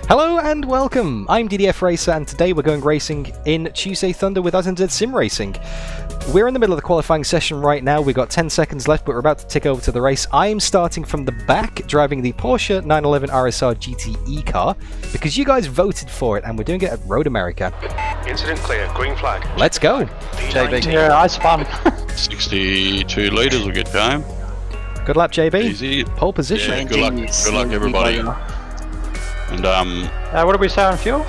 Hello and welcome! I'm DDF Racer and today we're going racing in Tuesday Thunder with AUSNZ Simracing. We're in the middle of the qualifying session right now, we've got 10 seconds left but we're about to tick over to the race. I am starting from the back, driving the Porsche 911 RSR GTE car, because you guys voted for it and we're doing it at Road America. Incident clear, green flag. Let's go! JB. Yeah, I spun. 62 litres will get going. Good lap, JB. Easy. Pole position. Yeah, good luck everybody. And what do we say on fuel?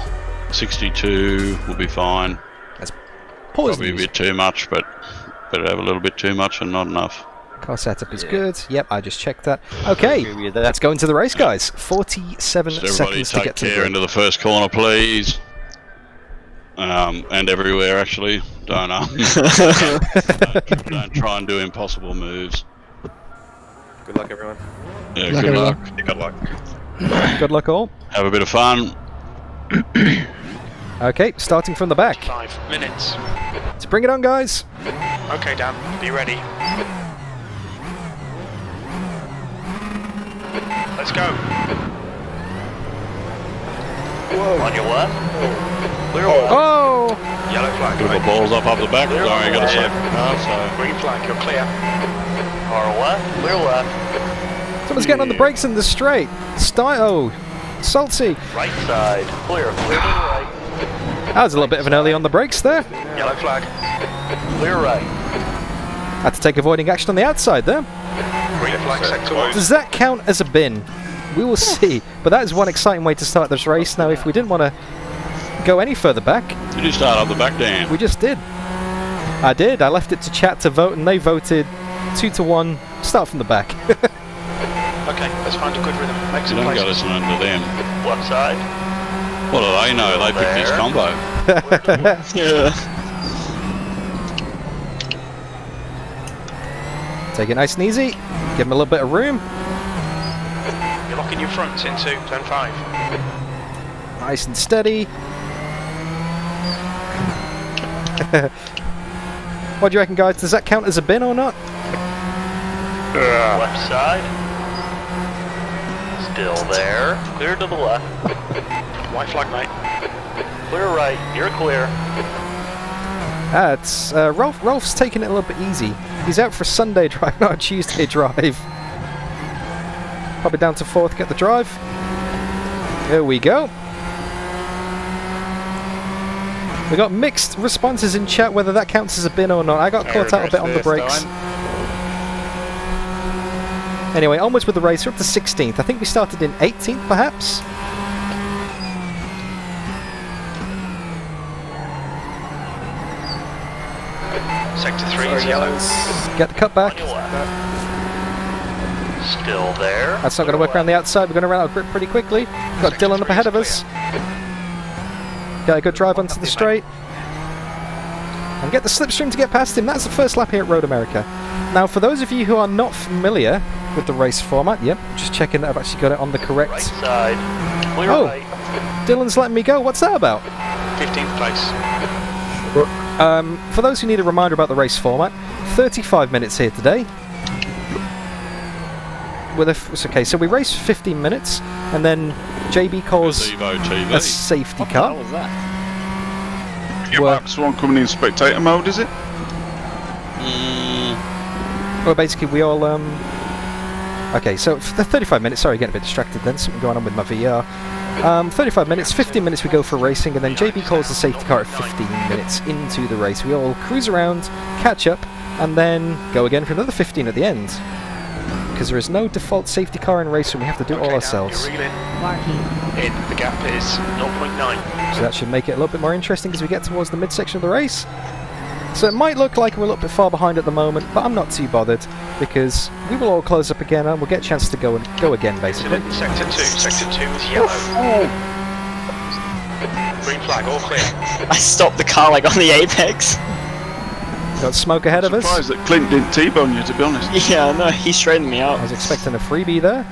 62 will be fine. That's probably a bit too much, but better have a little bit too much and not enough. Car setup is good. Yep, I just checked that. Okay, let's go into the race, guys. 47 seconds to get to the take care into the first corner, please. And everywhere, actually. Don't try and do impossible moves. Good luck, everyone. Yeah, good luck. Good luck. Good luck, all. Have a bit of fun. Okay, starting from the back. 5 minutes. Let's bring it on, guys. Okay, Dan, be ready. Let's go. Whoa. On your left. Clear. Oh! Yellow flag. Put the balls up the back. Clear. Sorry, I got a second car, so. Green flag, you're clear. Car left. Clear left. Someone's getting on the brakes in the straight. Oh, salty. Right side. Clear. Clear to the right. That was a little bit of an early on the brakes there. Yellow flag. Clear right. Had to take avoiding action on the outside there. Green flag, sector 1. Does that count as a bin? We will see. But that is one exciting way to start this race. Now, if we didn't want to go any further back... Did you start up the back, Dan? We just did. I did. I left it to chat to vote, and they voted 2-1. Start from the back. Okay, let's find a good rhythm. Make some You don't places. go listening to them. Left side. What do they know? They picked this combo. Yeah. Take it nice and easy. Give them a little bit of room. You're locking your fronts into turn 5. Nice and steady. What do you reckon, guys? Does that count as a bin or not? Left side. Still there. Clear to the left. White flag, mate. Clear right. You're clear. It's Rolf's taking it a little bit easy. He's out for a Sunday drive, not a Tuesday drive. Probably down to 4th, get the drive. Here we go. We got mixed responses in chat whether that counts as a bin or not. I got caught out a bit on the brakes. Anyway, onwards with the race. We're up to 16th. I think we started in 18th, perhaps? Sector 3 is yellow. Get the cut back. Still there. That's not going to work around the outside. We're going to run out of grip pretty quickly. Got Dylan up ahead of us. Got a good drive onto the straight. And get the slipstream to get past him. That's the first lap here at Road America. Now, for those of you who are not familiar with the race format, yep, just checking that I've actually got it on the correct... Right side. Clear right. Dylan's letting me go. What's that about? 15th place. For those who need a reminder about the race format, 35 minutes here today. Okay, so we race for 15 minutes, and then JB calls a safety car. What was that? Max one coming in spectator mode, is it? Well, basically we all... Okay, so for the 35 minutes, sorry, getting a bit distracted then, something going on with my VR. 35 minutes, 15 minutes we go for racing, and then JB calls the safety car at 15 minutes into the race. We all cruise around, catch up, and then go again for another 15 at the end. Because there is no default safety car in RaceRoom, we have to do it all ourselves. You're reeling. In, the gap is 0.9. So that should make it a little bit more interesting as we get towards the midsection of the race. So it might look like we're a little bit far behind at the moment, but I'm not too bothered, because we will all close up again and we'll get a chance to go again, basically. Sector 2. Sector 2 is yellow. Green flag, all clear. I stopped the car like on the apex. Got smoke ahead of us. Surprised that Clint didn't T-bone you, to be honest. Yeah, no, he straightened me out. I was expecting a freebie there.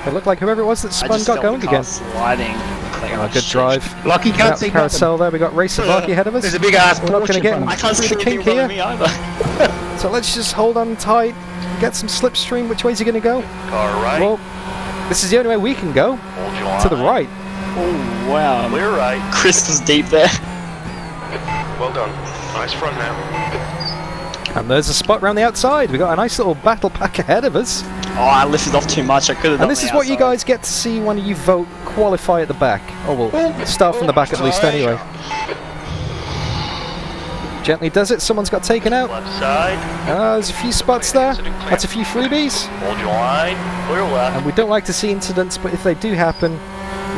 It looked like whoever it was that spun got going again. Sliding. Like, Oh, good drive. Lucky can't see carousel there. We got Racer Lucky ahead of us. There's a big ass We're not going to get him I can't through see the kink anything wrong here. with me either. So let's just hold on tight. Get some slipstream. Which way is he going to go? Car right. Well, This is the only way we can go. Hold your line. To the right. Oh, wow. Clear right. Crystal's deep there. Well done. Nice front now. And there's a spot around the outside. We've got a nice little battle pack ahead of us. Oh, I lifted off too much. I could have done And this is what you guys get to see when you vote qualify at the back. Oh, we'll start from the back at least anyway. Gently does it. Someone's got taken out. Left side. There's a few spots there. That's a few freebies. Hold your line. Clear left. And we don't like to see incidents, but if they do happen,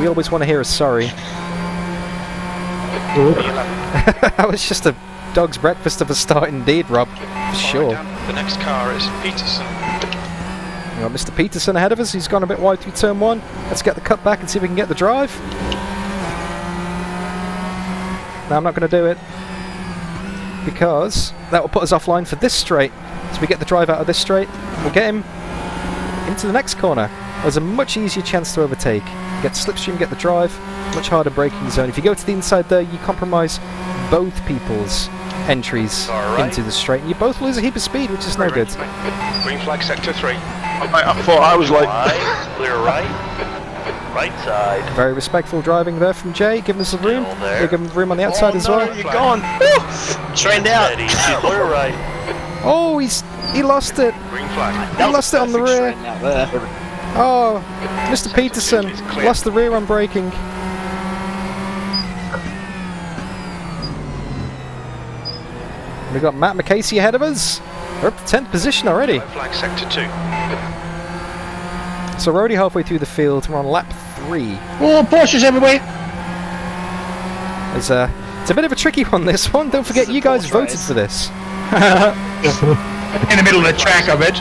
we always want to hear a sorry. That was just a dog's breakfast of a start indeed, Rob. For sure. The next car is Peterson. We've got Mr. Peterson ahead of us. He's gone a bit wide through turn 1. Let's get the cut back and see if we can get the drive. No, I'm not going to do it, because that will put us offline for this straight. So we get the drive out of this straight, we'll get him into the next corner. There's a much easier chance to overtake. Get the slipstream, get the drive, much harder braking zone. If you go to the inside there, you compromise both people's entries into the straight, and you both lose a heap of speed, which is no good. Green flag sector 3. I thought I was like... Right. Clear right. Right side. Very respectful driving there from Jay, giving us the room. Still there. We're giving room on the outside as well. You're gone. Trained out. Steady. Clear right. Oh, he lost it. Green flag. He lost it on the rear. Straighten out there. Oh, Mr. Peterson lost the rear on braking. We've got Matt McCasey ahead of us. We're up to 10th position already. Flag sector 2. So we're already halfway through the field. We're on lap 3. Oh, Porsches everywhere! It's a bit of a tricky one, this one. Don't forget, you guys voted for this. In the middle of the track, I bet.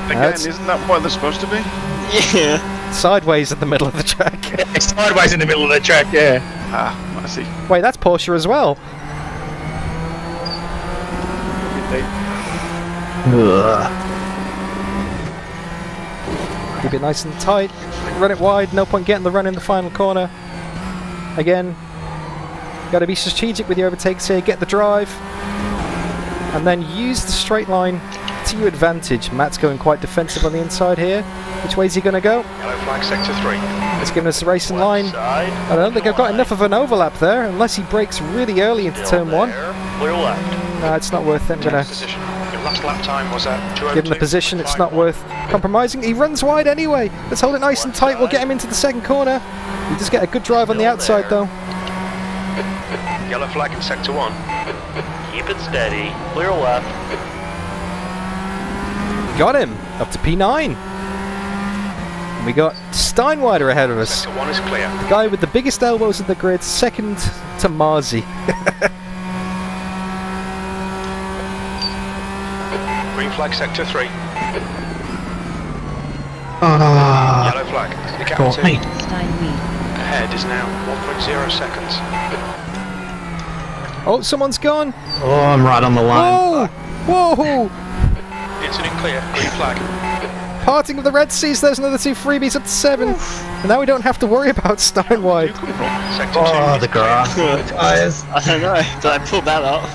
Again, isn't that what they're supposed to be? Yeah. Sideways in the middle of the track. Sideways in the middle of the track, yeah. Ah, I see. Wait, that's Porsche as well. Keep it nice and tight. Run it wide. No point getting the run in the final corner. Again, got to be strategic with your overtakes here. Get the drive, and then use the straight line to your advantage. Matt's going quite defensive on the inside here. Which way is he going to go? Yellow flag sector 3. It's giving us the racing line. Side. I don't think I've got enough of an overlap there, unless he brakes really early into Still turn 1. there. Clear left. No, it's not worth it. I'm going to Position. Your last lap time was at 2:02. give him the position. It's not worth compromising. He runs wide anyway. Let's hold it nice and tight. We'll get him into the second corner. We just get a good drive on the Still outside there. though. Yellow flag in sector 1. Keep it steady. Clear left. Got him up to P9. And we got Steinweider ahead of us. Sector 1 is clear. The guy with the biggest elbows in the grid, second to Marzi. Green flag sector 3. Yellow flag. Look out to ahead is now 1.0 seconds. Oh, someone's gone. Oh, I'm right on the line. Whoa! Whoa! Incident clear. Green flag. Parting of the Red Seas. There's another 2 freebies up to 7. And now we don't have to worry about Steinweider. Sector 2 Oh, is the clear. grass. The tyres. I don't know. Did I pull that up?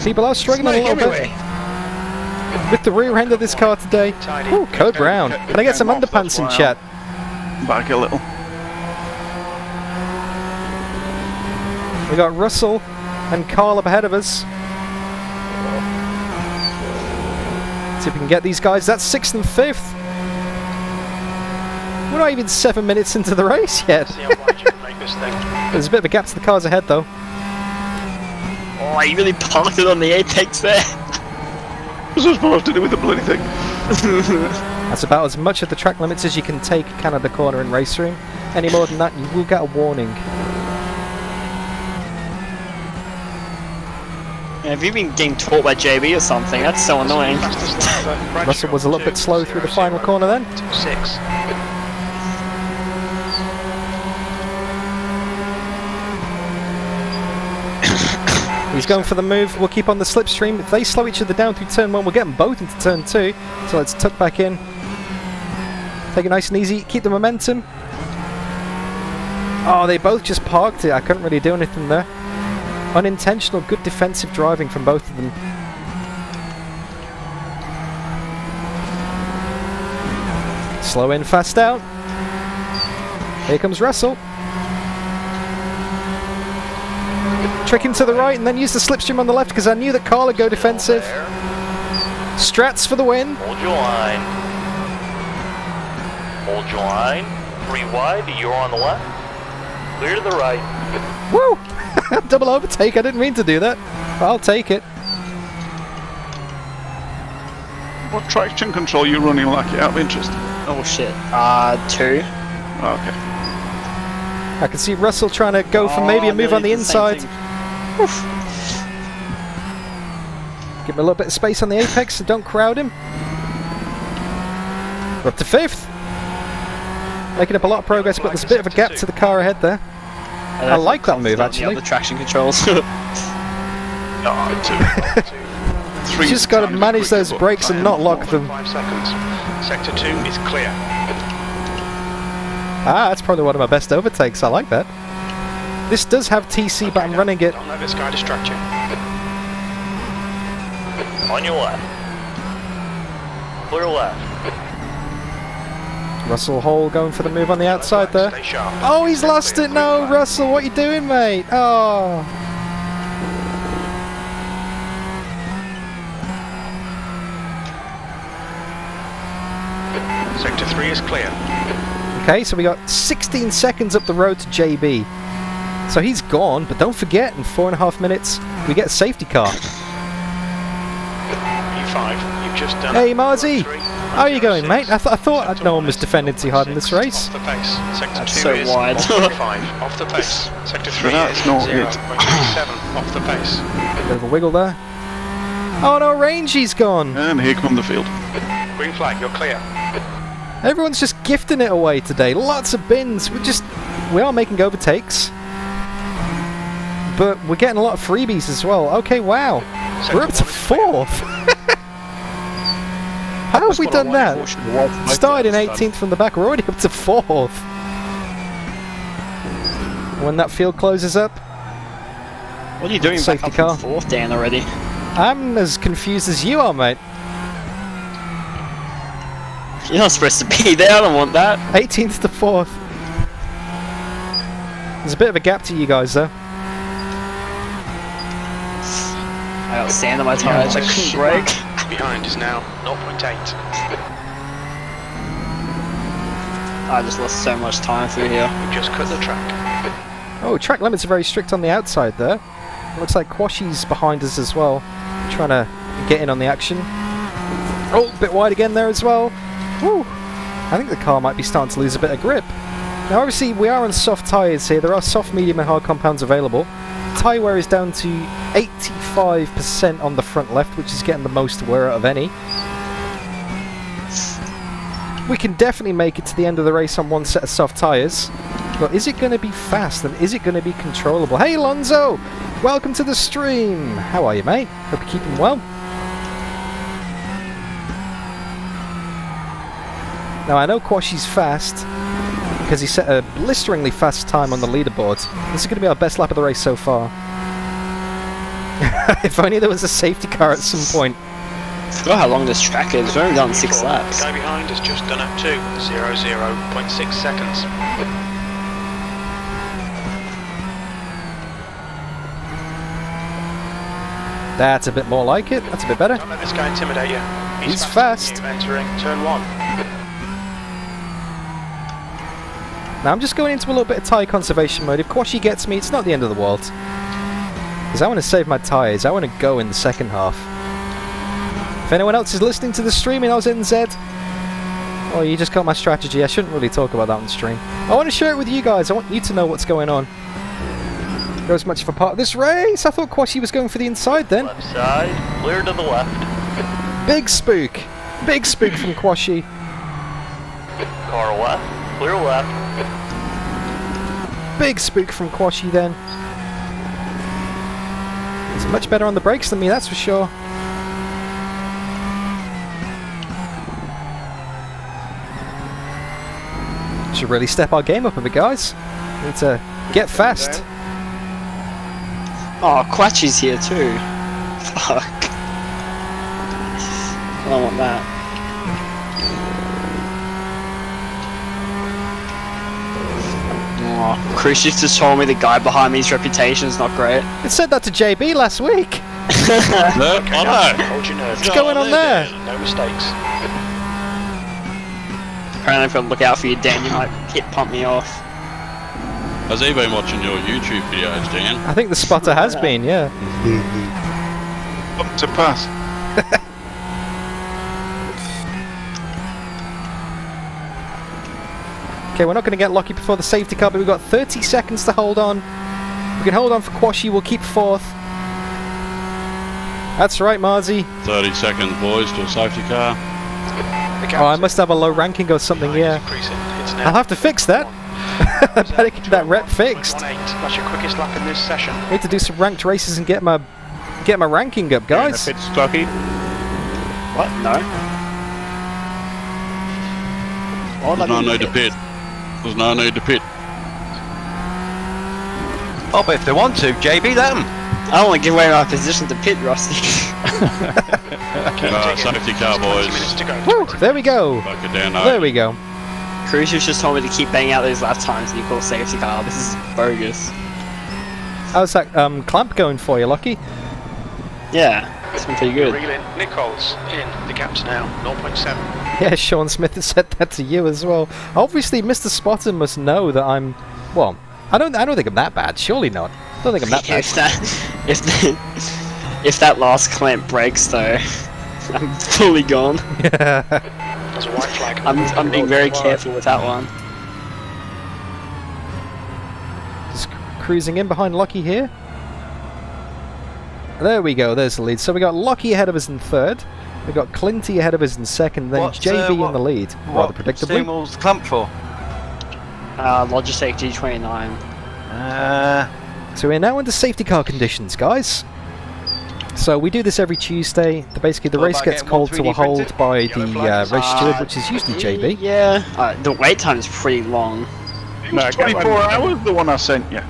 People are struggling a little bit with the rear end of this car today. Tidy. Ooh, Code Brown. Can I get some underpants in chat? Back a little. We got Russell and Carl up ahead of us. See if we can get these guys. That's 6th and 5th. We're not even 7 minutes into the race yet. See how wide you can make this thing. There's a bit of a gap to the cars ahead though. Oh, you really parked it on the apex there. What's I supposed to do with the bloody thing? That's about as much of the track limits as you can take Canada Corner in RaceRoom. Any more than that, you will get a warning. Yeah, have you been getting taught by JB or something? That's so annoying. Fastest lap for Bradshaw, Russell was a little bit slow through the final corner then. 6. He's going for the move. We'll keep on the slipstream. If they slow each other down through turn 1, we'll get them both into turn 2. So let's tuck back in. Take it nice and easy. Keep the momentum. Oh, they both just parked it. I couldn't really do anything there. Unintentional, good defensive driving from both of them. Slow in, fast out. Here comes Russell. Trick him to the right and then use the slipstream on the left because I knew that Carl would go defensive. Strats for the win. Hold your line. Hold your line. 3 wide, you're on the left. Clear to the right. Woo! Double overtake, I didn't mean to do that. I'll take it. What traction control are you running like out of interest? Oh shit. 2. Okay. I can see Russell trying to go for maybe a move on the inside. Give him a little bit of space on the apex so don't crowd him. We're up to 5th. Making up a lot of progress, but there's a bit of a gap to the car ahead there. I like that move actually. The traction controls. Three Just got to manage those brakes and not lock them. 5 seconds. Sector 2 is clear. Ah, that's probably one of my best overtakes. I like that. This does have TC, but I'm running it. Don't let this guy distract you. On your left. Clear left. Russell Hall going for the move on the outside there. Stay sharp. Oh, he's lost it. No, Russell, what are you doing, mate? Oh. Sector 3 is clear. Okay, so we got 16 seconds up the road to JB. So he's gone, but don't forget, in 4.5 minutes, we get a safety car. E5, you've just done. Hey, Marzi! How are you going, mate? I thought no one was defending too hard in this race. Off the pace. Sector That's 2 so is wide. 1.5 off the pace. Sector 3 That's is not it. 0.37 off the pace. Bit of a wiggle there. Oh no, Rangey's gone! And here come the field. Green flag, you're clear. Everyone's just gifting it away today. Lots of bins. We are making overtakes. But we're getting a lot of freebies as well. Okay, wow. We're up to 4th. How have we done that? Started in 18th from the back, we're already up to 4th. When that field closes up, What are you doing Safety back up car. from 4th, Dan, already? I'm as confused as you are, mate. You're not supposed to be there, I don't want that. 18th to 4th. There's a bit of a gap to you guys, though. I got sand on my tyres, I couldn't brake. Behind is now 0.8. I just lost so much time through here. We've just cut the track. Oh, track limits are very strict on the outside there. Looks like Quashi's behind us as well. Trying to get in on the action. Oh, a bit wide again there as well. Woo. I think the car might be starting to lose a bit of grip. Now obviously we are on soft tyres here. There are soft, medium and hard compounds available. Tyre wear is down to 85% on the front left, which is getting the most wear out of any. We can definitely make it to the end of the race on one set of soft tyres. But is it going to be fast and is it going to be controllable? Hey Lonzo! Welcome to the stream! How are you, mate? Hope you're keeping well. Now I know Quashi's fast because he set a blisteringly fast time on the leaderboard. This is going to be our best lap of the race so far. If only there was a safety car at some point. I forgot how long this track is, we've only done 6 laps. The guy behind has just done up to 0.6 seconds. That's a bit more like it. That's a bit better. Don't let this guy intimidate you. He's fast. You entering turn 1. Now I'm just going into a little bit of tyre conservation mode. If Quashi gets me, it's not the end of the world. Because I want to save my tyres. I want to go in the second half. If anyone else is listening to the stream in AUSNZ, oh, you just got my strategy. I shouldn't really talk about that on stream. I want to share it with you guys. I want you to know what's going on. Go as much for part of this race. I thought Quashi was going for the inside then. Left side, clear to the left. Big spook. Big spook from Quashi. Car left, clear left. Big spook from Quashi then. He's much better on the brakes than me, that's for sure. Should really step our game up a bit, guys. Need to get fast. Oh, Quachi's here too. Fuck. I don't want that. Chris just told me the guy behind me's reputation is not great. It said that to JB last week. No, I know. Hold your nerve. What's going on there? No mistakes. Apparently if I look out for you, Dan, you might pump me off. Has he been watching your YouTube videos, Dan? I think the spotter has been, yeah. Up to pass. Okay, we're not going to get lucky before the safety car, but we've got 30 seconds to hold on. We can hold on for Quashi, we'll keep 4th. That's right, Marzi. 30 seconds, boys, to a safety car. Oh, I must have a low ranking or something, yeah. I'll have to fix that. I better get that rep fixed. That's your quickest lap in this session. Need to do some ranked races and get my ranking up, guys. It's stocky. What? No. There's no need to pit. There's no need to pit. Oh, but if they want to, JB, let them. I don't want to give away my position to pit, Rusty. Safety car, boys. Woo, there we go. Fuck it down, There we go. Crucius just told me to keep banging out those lap times and you call safety car. This is bogus. How's that clamp going for you, Lucky? Yeah, it's been pretty good. Reeling. Nichols in. The gap's now 0.7. Yeah, Sean Smith has said that to you as well. Obviously, Mr. Spotter must know that I'm... Well, I don't think I'm that bad. Surely not. I don't think I'm that bad. If that last clamp breaks, though, I'm fully gone. There's a white flag. I'm being very careful with that one. Just cruising in behind Lucky here. There we go, there's the lead. So we got Lucky ahead of us in 3rd. We got Clinty ahead of us in 2nd, then JB in the lead, rather predictably. Steam wall's clamp for? Logitech G29. So we're now into safety car conditions, guys. So we do this every Tuesday. Basically, the race gets called to a hold by the race steward, which is usually JB. Yeah, the wait time is pretty long. No, 24 hours, the one I sent you.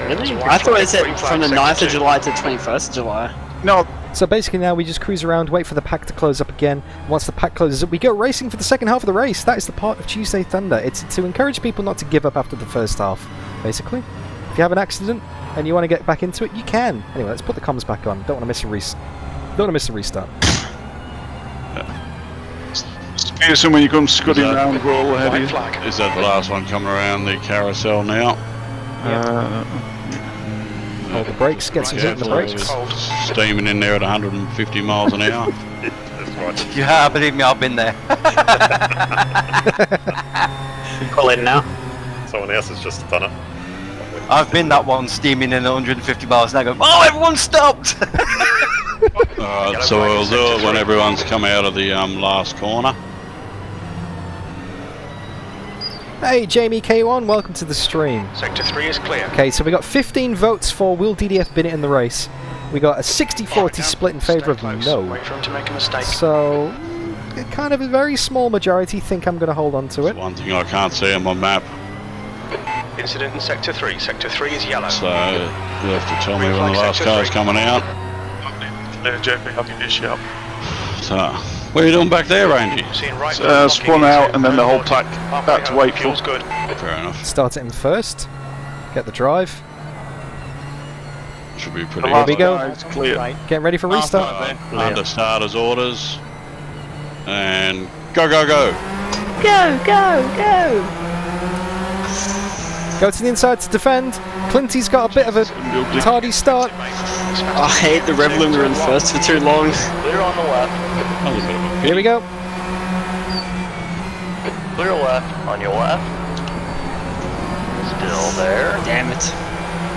Really? I thought it said from the 9th of July to 21st of July. No, So basically now we just cruise around, wait for the pack to close up again. Once the pack closes up, we go racing for the second half of the race. That is the part of Tuesday Thunder. It's to encourage people not to give up after the first half, basically. If you have an accident and you want to get back into it, you can. Anyway, let's put the comms back on. Don't want to miss a restart. Pearson, when you come scudding around, roll ahead of you. Is that the last one coming around the carousel now? Hold the brakes, get some heat in the brakes. Steaming in there at 150 miles an hour. Yeah, believe me, I've been there. Call in now. Someone else has just done it. I've been that one steaming in 150 miles and I go, oh, everyone stopped! Alright, so we'll do it when everyone's come out of the last corner. Hey, Jamie K1, welcome to the stream. Sector 3 is clear. Okay, so we got 15 votes for will DDF bin it in the race. We got a 60-40 split in favour of no. Wait for him to make a mistake. So, kind of a very small majority think I'm going to hold on to it. One thing I can't see on my map, Incident in Sector 3. Sector 3 is yellow. so you'll have to tell me when the last car's coming out. JP, I'll give you a shout. So, what are you doing back there, Rangy? Seeing right Spun out and then the whole pack back to wait for. Feels good. Fair enough. Start it in first. Get the drive. Should be pretty Here we go. It's clear. Getting ready for restart. Under starter's orders. And go, go, go! Go to the inside to defend. Clinty's got a bit of a tardy start. I hate the Revolut were in first for too long. Clear on the left. That was a bit of a Here we go. Clear left. On your left. Still there. Damn it.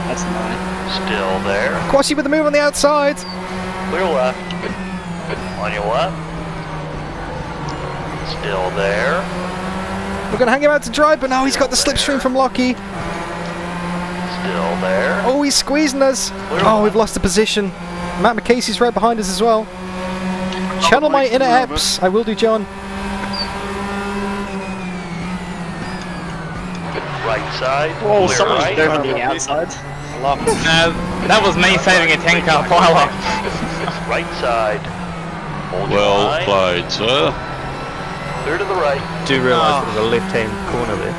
That's annoying. Still there. Quashi with the move on the outside. Clear left. On your left. Still there. We're going to hang him out to dry, but now he's got the slipstream from Lockie. Still there. Oh, he's squeezing us. Oh, we've lost the position. Matt McCasey's right behind us as well. Channel my inner eps. I will do, John. Right side. Oh, clear someone's right. there on the outside. That was me saving a 10-car pile-up. Right side. Hold your well line. played, sir. Clear to the right. Do realise there was a left-hand corner there.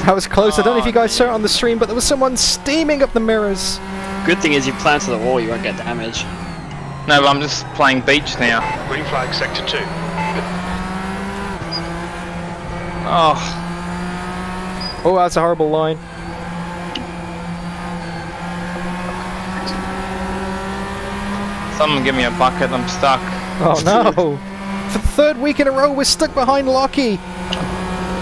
That was close. I don't know if you guys saw it on the stream, but there was someone steaming up the mirrors. Good thing is you plan to the wall, you won't get damage. No, but I'm just playing beach now. Green flag, sector 2. Oh, Oh, that's a horrible line. someone give me a bucket, I'm stuck. Oh no! For the third week in a row, we're stuck behind Lockie.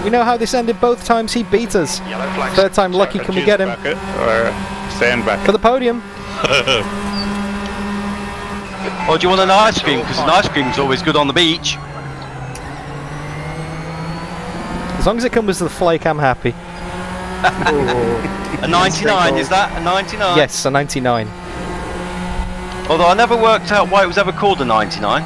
We know how this ended both times he beat us. Yellow flag. Third time lucky, can we get him? Bucket or sand bucket? For the podium. Oh, do you want an ice cream? Because an ice cream's always good on the beach. As long as it comes with the flake, I'm happy. A 99, is that? A 99? Yes, a 99. Although I never worked out why it was ever called a 99.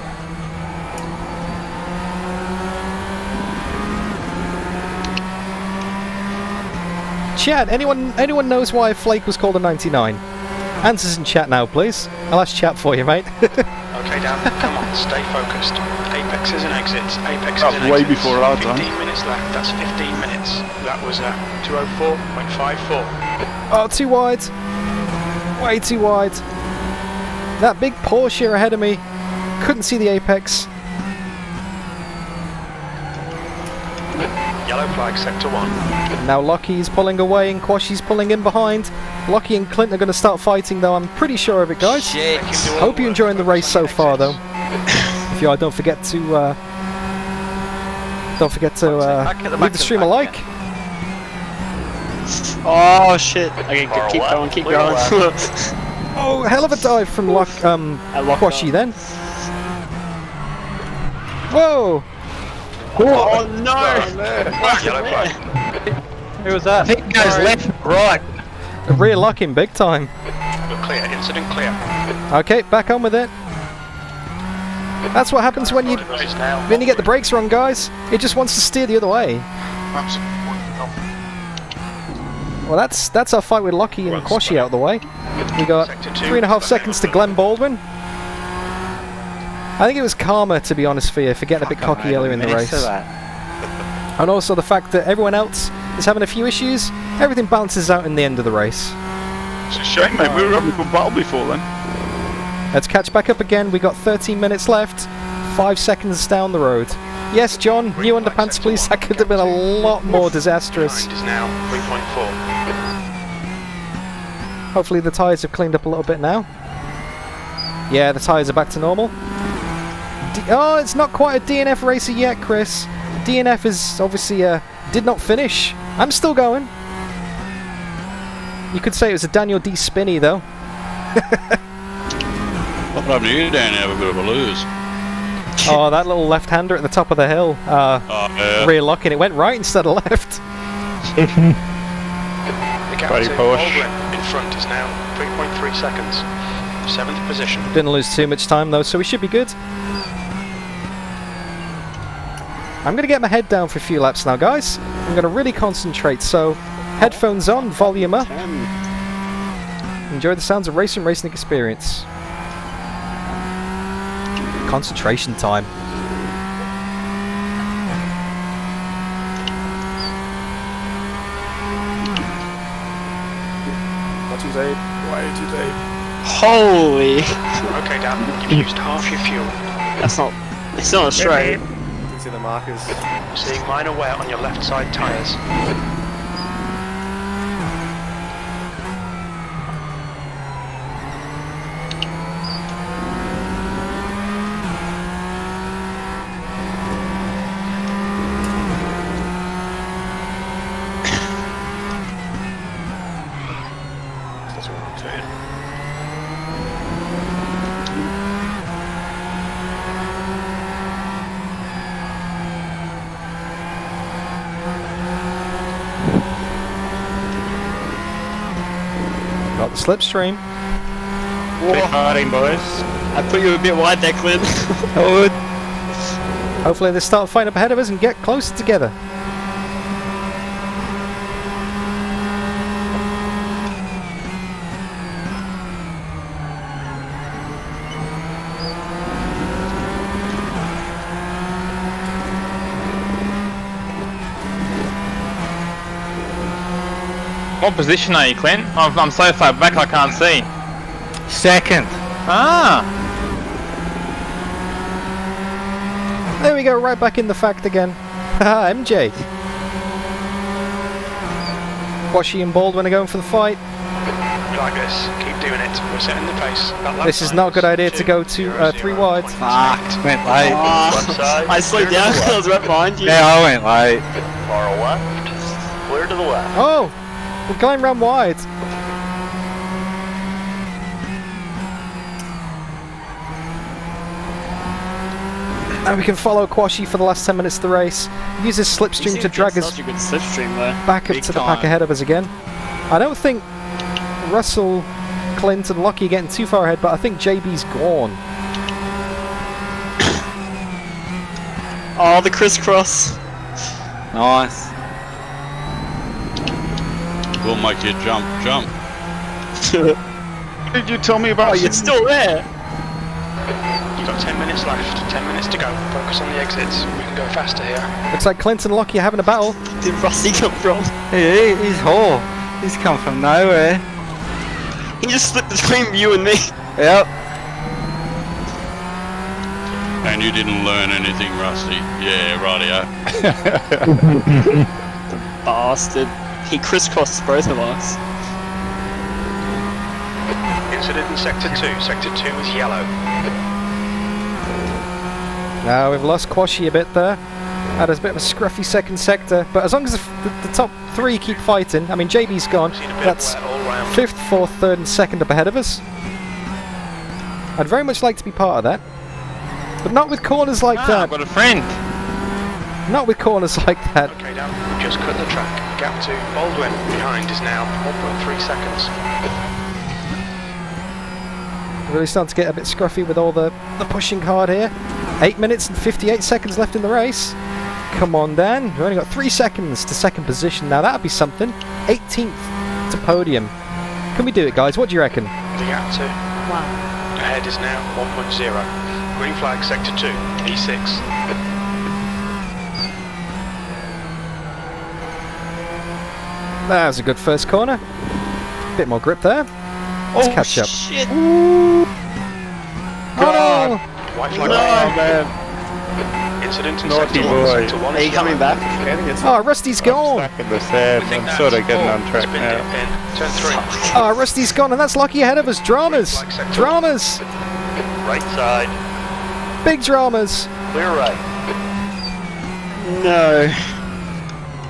Chat, anyone knows why a flake was called a 99? Answers in chat now, please. I'll ask chat for you, mate. Okay, Dan, come on, stay focused. Apexes and exits, apexes That's and way exits. before our time. 15 minutes left, that's 15 minutes. That was 204.54. Oh, too wide. Way too wide. That big Porsche ahead of me. Couldn't see the apex. Yellow flag, sector 1. Now Lockie's pulling away and Quashi's pulling in behind. Lockie and Clint are going to start fighting though, I'm pretty sure of it, guys. Shit. Hope you're enjoying the race so far though. If you are, don't forget to leave the stream a like. Oh shit. Okay, keep going, keep going. Oh, hell of a dive from Quashi then. Whoa! Oh no! Yellow flag. Who was that? I think goes left, right. Rear locking big time. We're clear, incident clear. Okay, back on with it. That's what happens when you get the brakes wrong, guys. It just wants to steer the other way. Well, that's our fight with Lockie and Quashi out of the way. We got 3.5 seconds to Glenn Baldwin. I think it was karma, to be honest for you, for getting a bit cocky earlier in the race. And also the fact that everyone else is having a few issues, everything balances out in the end of the race. It's a shame, mate. We were having a good battle before then. Let's catch back up again. We got 13 minutes left, 5 seconds down the road. Yes, John, new underpants, please. That could have been a lot more disastrous. Is now 3.4. Hopefully the tyres have cleaned up a little bit now. Yeah, the tyres are back to normal. Oh, it's not quite a DNF racer yet, Chris. DNF is obviously did not finish. I'm still going. You could say it was a Daniel D. Spinney, though. What happened to you, Danny? Have a bit of a lose. Oh, that little left-hander at the top of the hill. Yeah. Rear locking. It went right instead of left. The gap to Baldwin in front is now 3.3 seconds. 7th position. Didn't lose too much time, though, so we should be good. I'm going to get my head down for a few laps now, guys. I'm going to really concentrate, so headphones on, volume up. Enjoy the sounds of racing experience. Concentration time. Holy! Okay, Dan, you've used half your fuel. That's not. It's not straight. See the markers. Seeing minor wear on your left side tyres. Got the slipstream. Keep fighting, boys. I put you a bit wide there, Clint. Hopefully they start fighting up ahead of us and get closer together. What position are you, Clint? I'm so far back I can't see. Second. Ah! There we go, right back in the fact again. Haha, MJ. Quashy and Baldwin are going for the fight. Like this, keep doing it. We're setting the pace. This is not a good idea to go to 3 wide. Fuck. Went late. I slowed down because I was right behind you. Yeah, I went late. Far left. Clear to the left. Oh! We're going round wide. Now we can follow Quashy for the last 10 minutes of the race. Use his slipstream to drag us Such a good slipstream there. back up Big to the pack time. ahead of us again. I don't think Russell, Clint and Lockie are getting too far ahead, but I think JB's gone. Oh, the crisscross. Nice. We'll make you jump. Did you tell me about? Oh, you're still there. You've got 10 minutes left, 10 minutes to go. Focus on the exits. We can go faster here. Looks like Clint and Lockie are having a battle. Did Rusty come from? He's whore. He's come from nowhere. He just slipped between you and me. Yep. And you didn't learn anything, Rusty. Yeah, rightio. Bastard. He crisscrossed both of us. Incident in Sector 2. Sector 2 is yellow. Now we've lost Quashy a bit there. Had a bit of a scruffy second sector, but as long as the top 3 keep fighting, I mean JB's gone, Seen a bit that's of wear all round. 5th, 4th, 3rd and 2nd up ahead of us. I'd very much like to be part of that, but not with corners like I've that. got a friend. Not with corners like that. Okay, down. Just cut the track. Gap to Baldwin behind is now 1.3 seconds. Really starting to get a bit scruffy with all the pushing hard here. 8 minutes and 58 seconds left in the race. Come on, Dan. We've only got 3 seconds to second position. Now that'd be something. 18th to podium. Can we do it, guys? What do you reckon? The gap to ahead is now 1.0. Green flag, Sector 2, E6. That was a good first corner. Bit more grip there. Let's catch up. Shit. Oh no! White flag. man. Incident in Naughty Sector 1. boy. Sector 1 Are is you coming yellow. back? Oh, Rusty's gone. Stuck in the sand. We think I'm that's sort of getting 4. on track Spin now. dip in. Turn 3. Oh, Rusty's gone, and that's Lucky ahead of us. Dramas! Dramas! Right side. Big dramas! Clear right. No.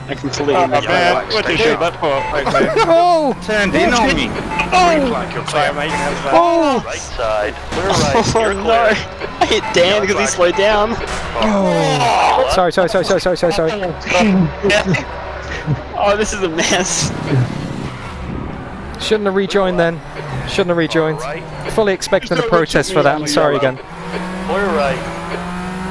I completely Oh missed man, that. what did you do that for? Oh! Turned in on me. Green flag, you're clear. Oh! Right side. Clear right. Oh You're no. clear. I hit Dan because he slowed down. Oh! Sorry. Oh, this is a mess. Shouldn't have rejoined then. Shouldn't have rejoined. Right. Fully expecting a protest for that. I'm sorry again. Clear right.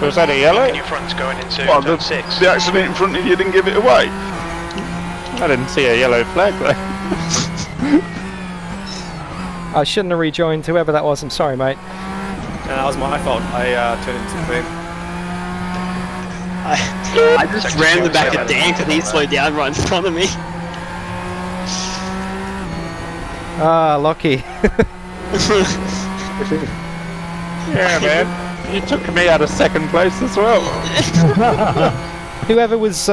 Was that a yellow? In your front's going into Well, turn 6. the accident in front of you didn't give it away. I didn't see a yellow flag though. I shouldn't have rejoined whoever that was. I'm sorry, mate. That was my fault. I turned into clean. I just ran the back of Dan because he slowed down right in front of me. Ah, Lucky. Yeah, man. You took me out of second place as well. whoever was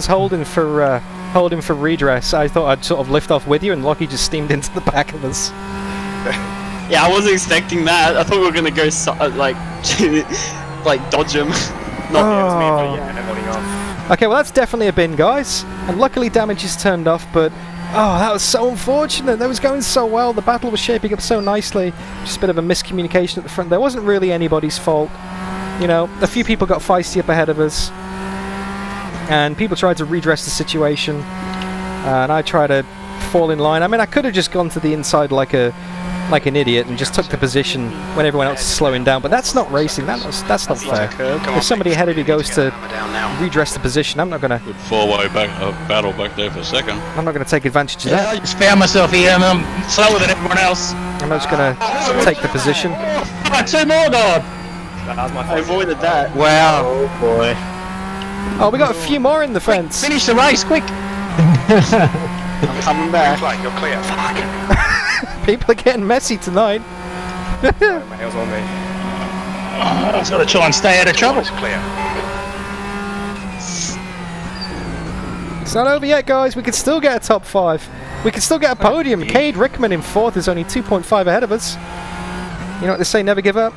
holding for redress, I thought I'd sort of lift off with you, and Lucky just steamed into the back of us. Yeah, I wasn't expecting that. I thought we were gonna go like dodge him. Oh. Holding off. Okay, well that's definitely a bin, guys. And luckily damage is turned off, but oh, that was so unfortunate. That was going so well. The battle was shaping up so nicely. Just a bit of a miscommunication at the front. There wasn't really anybody's fault. You know, a few people got feisty up ahead of us, and people tried to redress the situation, and I tried to fall in line. I mean, I could have just gone to the inside like an idiot and just took the position when everyone else is slowing down, but that's not racing. That's not fair. If somebody ahead of you goes to redress the position, I'm not gonna Good four-way battle back there for second. I'm not gonna take advantage of I that. just found myself here and I'm slower than everyone else. I'm not just gonna take the position. Two more, God. That was my I fault. avoided that. Wow. Oh boy. Oh, we got a few more in the fence. Finish the race, quick. I'm coming back. Flag, you're clear. People are getting messy tonight. My heel's on me. I've got to try and stay out of trouble. It's clear. It's not over yet, guys. We can still get a top 5. We can still get a podium. Cade Rickman in 4th is only 2.5 ahead of us. You know what they say, never give up.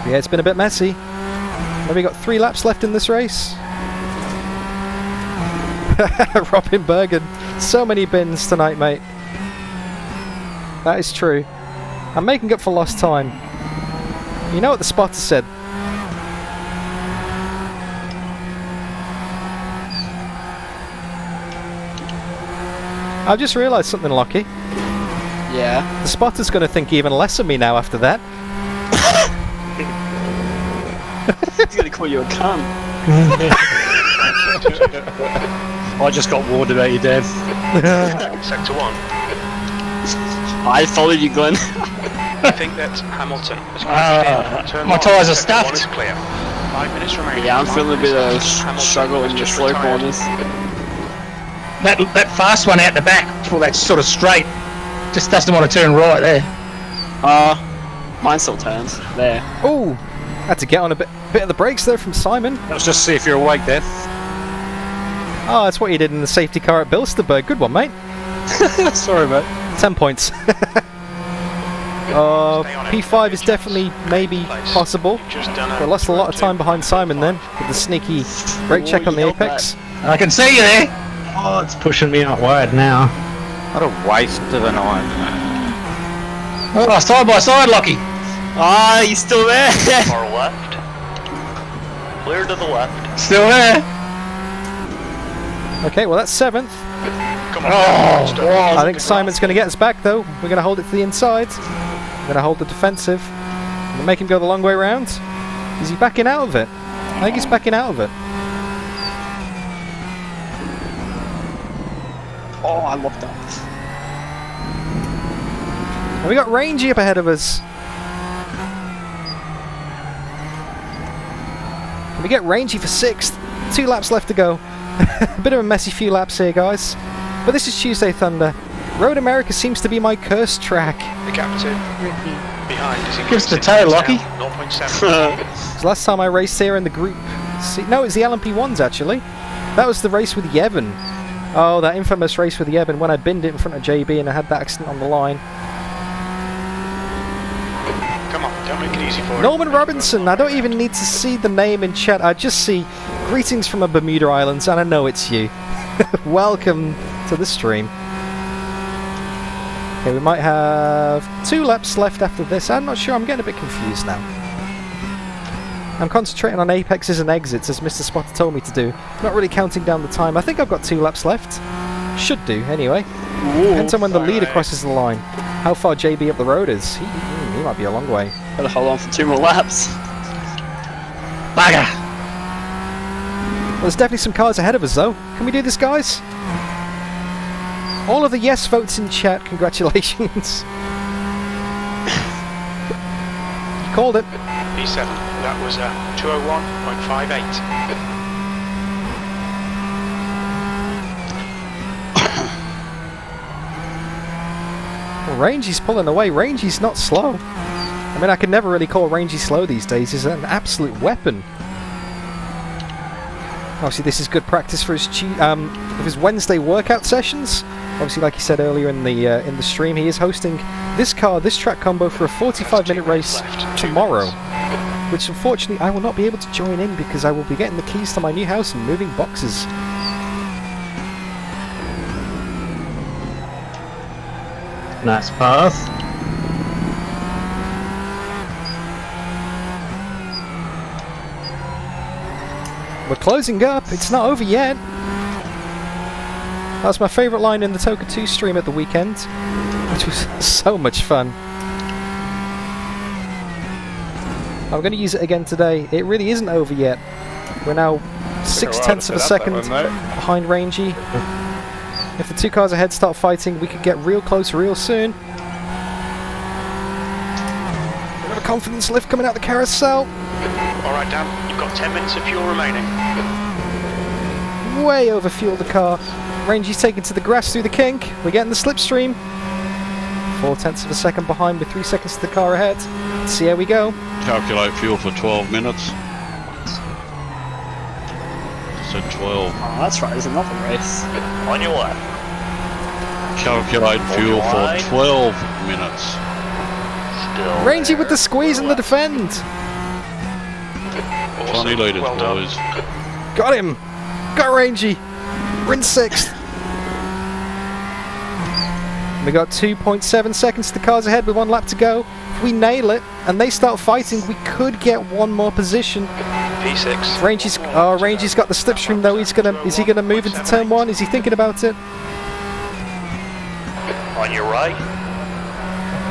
Yeah, it's been a bit messy. Maybe got 3 laps left in this race. Robin Bergen. So many bins tonight, mate. That is true. I'm making up for lost time. You know what the spotter said? I've just realised something, Lockie. Yeah. The spotter's going to think even less of me now after that. He's gonna call you a cunt. I just got warned about you, Dad. Sector 1. I followed you, Glenn. I think that Hamilton has crashed in. Turn my left. tyres are Sector 1 stuffed. is clear. 5 minutes remaining. Yeah, I'm 5 feeling a bit of minutes. Hamilton struggle has in the just slow retired. corners. That fast one out the back, well, that's sort of straight. Just doesn't want to turn right there. Mine still turns. There. Ooh! Had to get on a bit of the brakes there from Simon. Let's just see if you're awake, Dad. Oh, that's what you did in the safety car at Bilsterberg. Good one, mate. Sorry, mate. 10 points. P5 is definitely maybe possible. We lost a lot of time behind Simon then with the sneaky brake check on the apex. I can see you there. Oh, it's pushing me out wide now. What a waste of a night. Oh, side by side, Lockie. Ah, he's still there. Far left. Clear to the left. Still there. Okay, well that's 7th. Come on. Oh, I think Simon's going to get us back though. We're going to hold it to the inside. We're going to hold the defensive. We're going to make him go the long way round. Is he backing out of it? I think he's backing out of it. Oh, I locked up. And we got Rangy up ahead of us. Can we get Rangy for 6th? 2 laps left to go. A bit of a messy few laps here, guys. But this is Tuesday Thunder. Road America seems to be my cursed track. The captain behind is Give us the increasing. tail, Lockie. 0.7. So last time I raced here in the group... No, it's the LMP1s actually. That was the race with Yevon. Oh, that infamous race with Yevon when I binned it in front of JB and I had that accident on the line. Come on, don't make it easy for him. Norman Robinson, I don't even need to see the name in chat. I just see greetings from a Bermuda Islands and I know it's you. Welcome to the stream. Okay, we might have 2 laps left after this. I'm not sure, I'm getting a bit confused now. I'm concentrating on apexes and exits as Mr. Spotter told me to do. Not really counting down the time. I think I've got 2 laps left. Should do, anyway. Depends on when the leader crosses the line. How far JB up the road is. He might be a long way. Gotta hold on for 2 more laps. Bugger. Well, there's definitely some cars ahead of us, though. Can we do this, guys? All of the yes votes in chat, congratulations. You called it. P7, that was 201.58. Well, Rangy's pulling away. Rangy's not slow. I mean, I can never really call Rangy slow these days. He's an absolute weapon. Obviously, this is good practice for his Wednesday workout sessions. Obviously, like he said earlier in the stream, he is hosting this track combo for a 45-minute race tomorrow. Which, unfortunately, I will not be able to join in because I will be getting the keys to my new house and moving boxes. Nice path. We're closing up. It's not over yet. That's my favourite line in the Toka 2 stream at the weekend, which was so much fun. I'm going to use it again today. It really isn't over yet. We're now 0.6 of a second behind Rangy. If the 2 cars ahead start fighting, we could get real close real soon. We've got a confidence lift coming out the carousel. Alright, Dan, you've got 10 minutes of fuel remaining. way overfueled the car. Rangy's taken to the grass through the kink. We're getting the slipstream. 0.4 of a second behind with 3 seconds to the car ahead. Let's see how we go. Calculate fuel for 12 minutes. Said 12. Oh, that's right, there's another race. On your left. Calculate fuel for 12 minutes. Still. Rangy with the squeeze and the defend. 20 litres, Well done. boys. Got him. Got Rangy. We're in 6th. We got 2.7 seconds to the cars ahead with 1 lap to go. If we nail it and they start fighting, we could get 1 more position. P6. Rangy's got the slipstream though. Is he gonna move into turn 1? Is he thinking about it? On your right.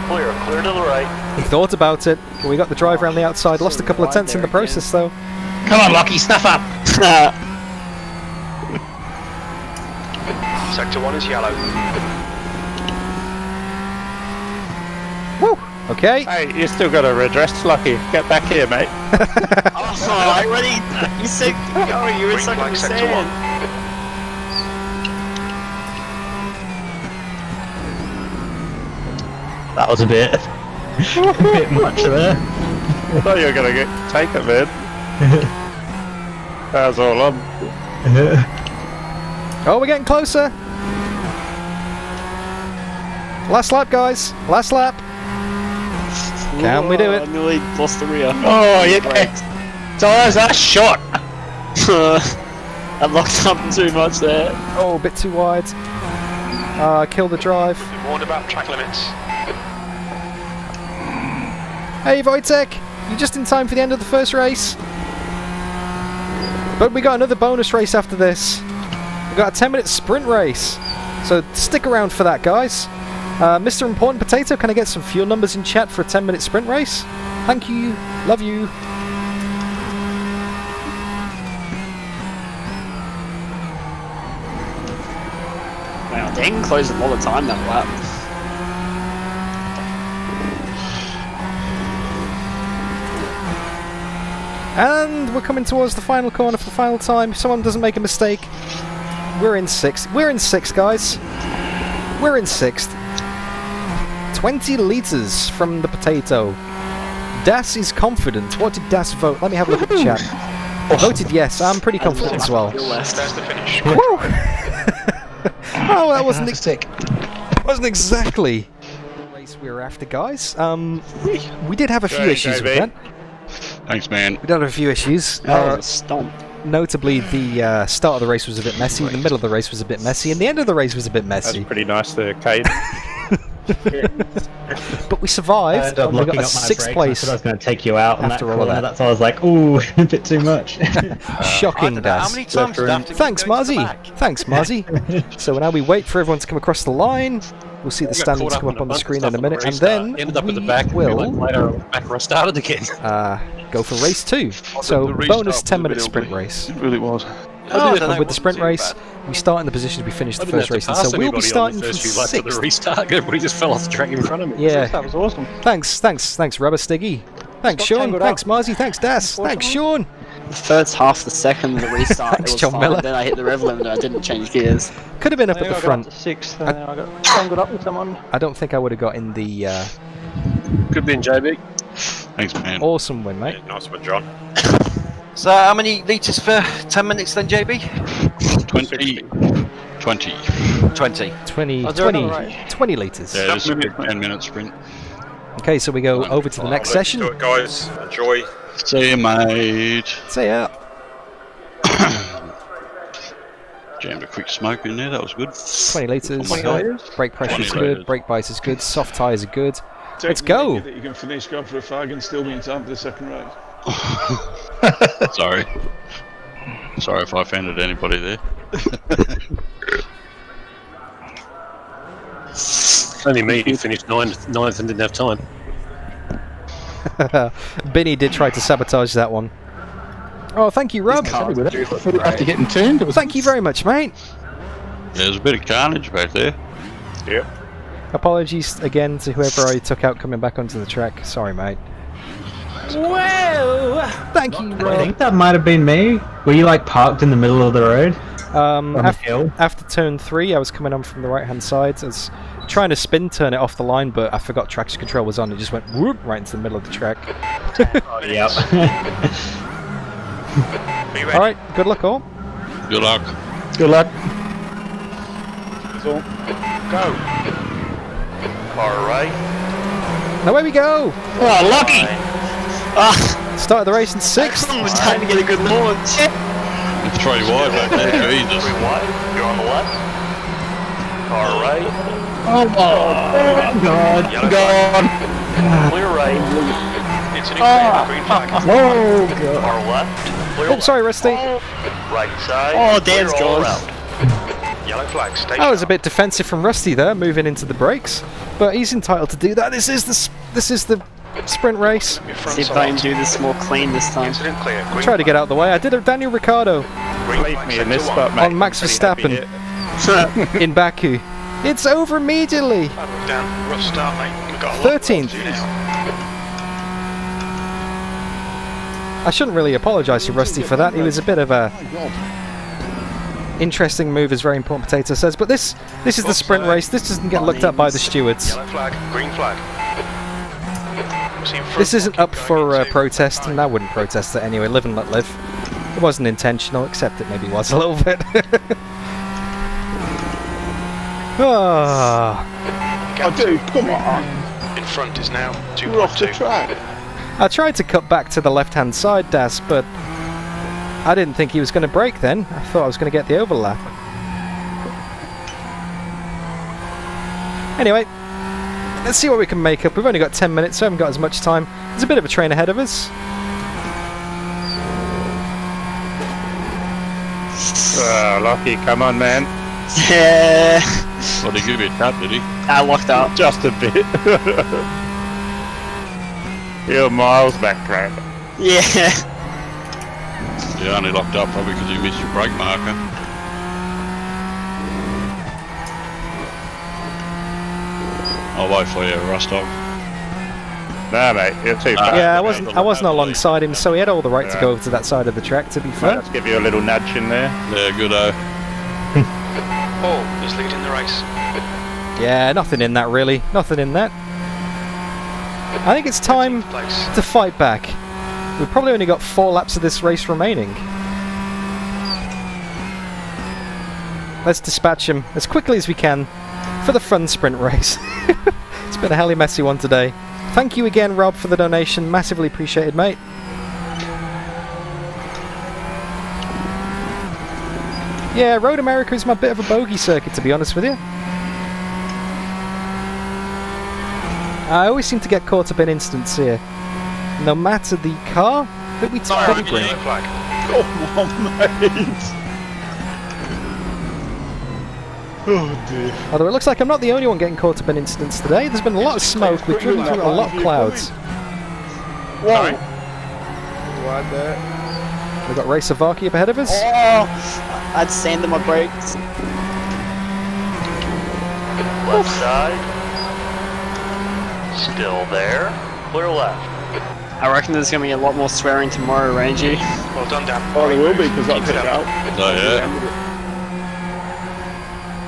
Clear to the right. He thought about it. But we got the drive around the outside. Lost a couple of tenths in the process though. Come on, Lockie, snuff up! Sector 1 is yellow. Woo! Okay. Hey, you still got a redress, Lucky. Get back here, mate. Oh, I already. You said. Oh, you were Green stuck in flag the sector sand. 1. That was a bit much there. I thought you were gonna take it, man. That was all on. Oh, we're getting closer. Last lap, guys. Last lap. Can we do it? I nearly lost the rear. Oh, you Tyres are short! I locked up too much there. Oh, a bit too wide. Kill the drive. Be warned about track limits. Hey, Wojtek. You're just in time for the end of the first race. But we got another bonus race after this. We got a 10-minute sprint race. So stick around for that, guys. Mr. Important Potato, can I get some fuel numbers in chat for a 10-minute sprint race? Thank you. Love you. Wow, dang, closed a lot of time that lap. And we're coming towards the final corner for the final time. If someone doesn't make a mistake, we're in 6th. We're in 6th, guys. We're in 6th. 20 litres from the potato. Das is confident. What did Das vote? Let me have a look at the chat. Voted yes. I'm pretty confident as well. There's the finish. Woo! Oh, that wasn't exactly the race we were after, guys. We did have a few issues with that. Thanks, man. We did have a few issues. That was a stomp. Notably, the start of the race was a bit messy, the middle of the race was a bit messy, and the end of the race was a bit That's messy. pretty nice there, Kate. But we survived, and we got a 6th place. I was going to take you out after all of that. That's why I was like, ooh, a bit too much. I Shocking, don't know, how Das. many times did I have to Thanks, go to the Marzi. back? Thanks, Marzi. So now we wait for everyone to come across the line. We'll see the standings come up on the screen in a minute, and then Ended up at the we back. will Later, back where I started again. go for race 2. So The restart bonus was a 10-minute bit sprint ugly. race. It really was. Oh, And with the sprint race, we start in the positions we finished the first race, and so we'll be starting from 6th. Restart. Everybody just fell off the track in front of me. Yeah. That was awesome. Thanks, Rubber Stiggy. Thanks, Sean. Thanks, Marzi. Thanks, Das. Thanks, Sean. The first half the second, the restart, Thanks, it was John fine. Miller. Then I hit the rev limiter, I didn't change gears. Could have been up at the front. 6th, and then I got tangled up with someone. I don't think I would have got in the Could be in JB. Thanks, man. awesome win, mate. Nice one, John. So how many litres for 10 minutes then, JB? 20. 20. 20. 20 litres. Yeah, this is a good 10-minute sprint. Okay, so we go over to the next session. it, guys. Enjoy. See you, mate. See ya. Jammed a quick smoke in there, that was good. 20 litres. Oh my God. Brake pressure is 20 good. litres. Brake bias is good. Soft tyres are good. Let's go. That you can finish, go for a fag and still be in time for the second race. Sorry. Sorry if I offended anybody there. Only me who finished ninth and didn't have time. Benny did try to sabotage that one. Oh, thank you, Rob. After getting tuned, it was Thank you very much, mate. There's a bit of carnage back there. Yep. Apologies again to whoever I took out coming back onto the track. Sorry, mate. Whoa! Thank you, I Rob. think that might have been me. Were you like parked in the middle of the road? After turn 3, I was coming on from the right-hand side. I was trying to spin turn it off the line, but I forgot traction control was on. It just went whoop right into the middle of the track. Yep. All right, good luck all. Good luck. Good luck. Go. Car right. Now away we go. Oh, lucky! Started the race in 6th. It was time to get a good launch. It's 3 wide back there, Jesus. 3 wide. You're on the left. Car right. Oh God. Yellow God. Clear right. Incident clear. Green flag. Oh God. Car left. Clear Oh, sorry, Rusty. right side. Oh, Dan's clear all gone. around. Yellow flag. Stay I was a sharp. bit defensive from Rusty there, moving into the brakes, but he's entitled to do that. This is the sprint race. Your front See if I can side. do this more clean this time. Incident clear. Green Try to get out of the way. I did a Daniel Ricciardo Green Leave flag, me in this sector spot, mate. on Max Pretty Verstappen happy in Baku. It's over immediately. one. Down. Rough start, mate. We've got a lot of work 13th. to do now. I shouldn't really apologise to Rusty for that. He was a bit of a interesting move, as Very Important Potato says. But this is the sprint race. This doesn't get looked at by the stewards. Yellow flag. Green flag. We'll see in front This isn't up going for into protest, green and I wouldn't protest it anyway. Live and let live. It wasn't intentional, except it maybe was a little bit. Ah. flag. Oh, dude, come on. In front is now We're off the 2.2. track. I tried to cut back to the left-hand side, Das, but I didn't think he was going to brake then. I thought I was going to get the overlap. Anyway, let's see what we can make up. We've only got 10 minutes, so I haven't got as much time. There's a bit of a train ahead of us. Oh, Lockie, come on, man. Yeah. Well, he give you a tap, did he? I locked up. Just a bit. You're miles back, Crab. Yeah. Yeah, only locked up probably because he missed your brake marker. I'll wait for you, Rustov. Nah, mate, you're too fast. Yeah, I wasn't alongside him, so he had all the right to go over to that side of the track, to be Mate, fair. let's give you a little nudge in there. Yeah, good-o. Paul is leading the race. Yeah, nothing in that really. Nothing in that. I think it's time Place. to fight back. We've probably only got 4 laps of this race remaining. Let's dispatch him as quickly as we can for the fun sprint race. It's been a helly messy one today. Thank you again, Rob, for the donation. Massively appreciated, mate. Yeah, Road America is my bit of a bogey circuit, to be honest with you. I always seem to get caught up in incidents here. No matter the car that we Fire, bring. yellow flag. Come on, mate. Oh, dear. Although it looks like I'm not the only one getting caught up in incidents today. There's been a lot of smoke. We've driven through a lot of clouds. Whoa. We've got Racer Varky up ahead of us. Oh, I'd sand in my brakes. Left side. Still there. Clear left. I reckon there's going to be a lot more swearing tomorrow, Rangy. Well done, Dan. Oh, there will be, because I Keep took it it up. out. So, yeah.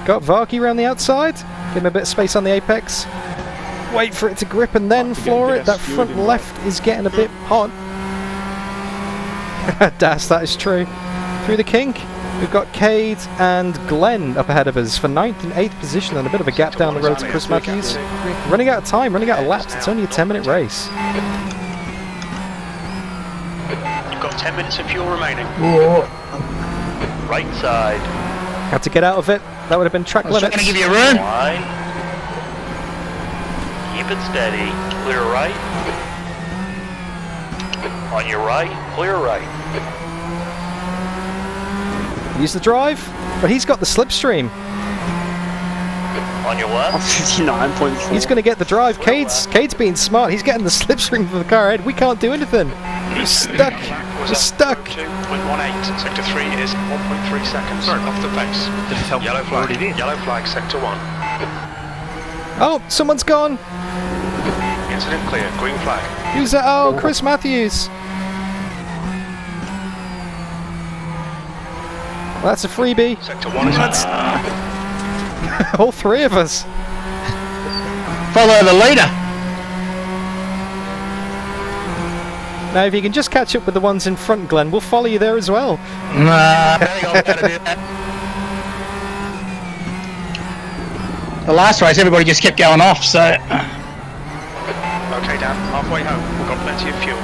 Got Varky around the outside. Give him a bit of space on the apex. Wait for it to grip and then floor it. That front left is getting a bit hot. Das, that is true. Through the kink, we've got Cade and Glenn up ahead of us for 9th and 8th position and a bit of a gap down the road to Chris Matthews. Running out of time, running out of laps. It's only a 10-minute race. You've got 10 minutes of fuel remaining. Right side. Had to get out of it. That would have been track limits. Gonna give you a run. Line. Keep it steady. Clear right. On your right. Clear right. Use the drive, but he's got the slipstream. On your I'm left. 59.4. He's going to get the drive. Cade's being smart. He's getting the slipstream from the car ahead. We can't do anything. We're stuck. We're stuck. 2.18. Sector 3 is 1.3 seconds off the pace. Yellow flag. Yellow flag. Sector 1. Oh, someone's gone. Incident clear. Green flag. Who's that? Oh, Chris Matthews. Well, that's a freebie. Sector 1 is That's all three of us. Follow the leader. Now, if you can just catch up with the ones in front, Glenn, we'll follow you there as well. Nah, I think I'll better do that. The last race, everybody just kept going off, so... okay, Dan, halfway home. We've got plenty of fuel.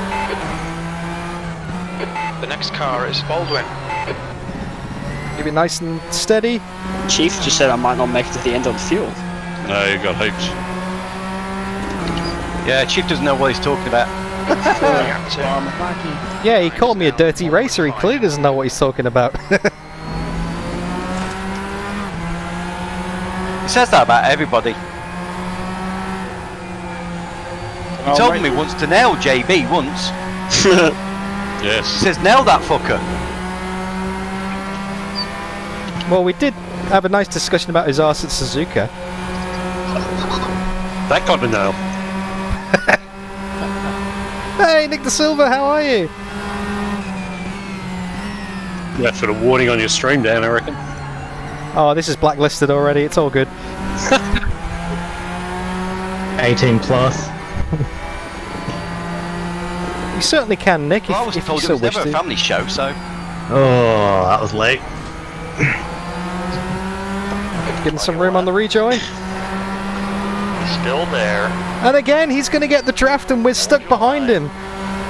The next car is Baldwin. Keep it nice and steady. Chief just said I might not make it to the end of the fuel. No, you got heaps. Yeah, Chief doesn't know what he's talking about. Yeah, he called me a dirty racer. He clearly doesn't know what he's talking about. He says that about everybody. He told me once to nail JB once. Yes. He says, nail that fucker. Well, we did have a nice discussion about his arse at Suzuka. That got the nail. Hey, Nick De Silva, how are you? You have to put a warning on your stream, Dan, I reckon. Oh, this is blacklisted already. It's all good. 18 plus. You certainly can, Nick, Well, I if was you told it so was wish never a to. family show, so... Oh, that was late. Getting some room on the rejoin. Still there. And again, he's going to get the draft and we're stuck behind him.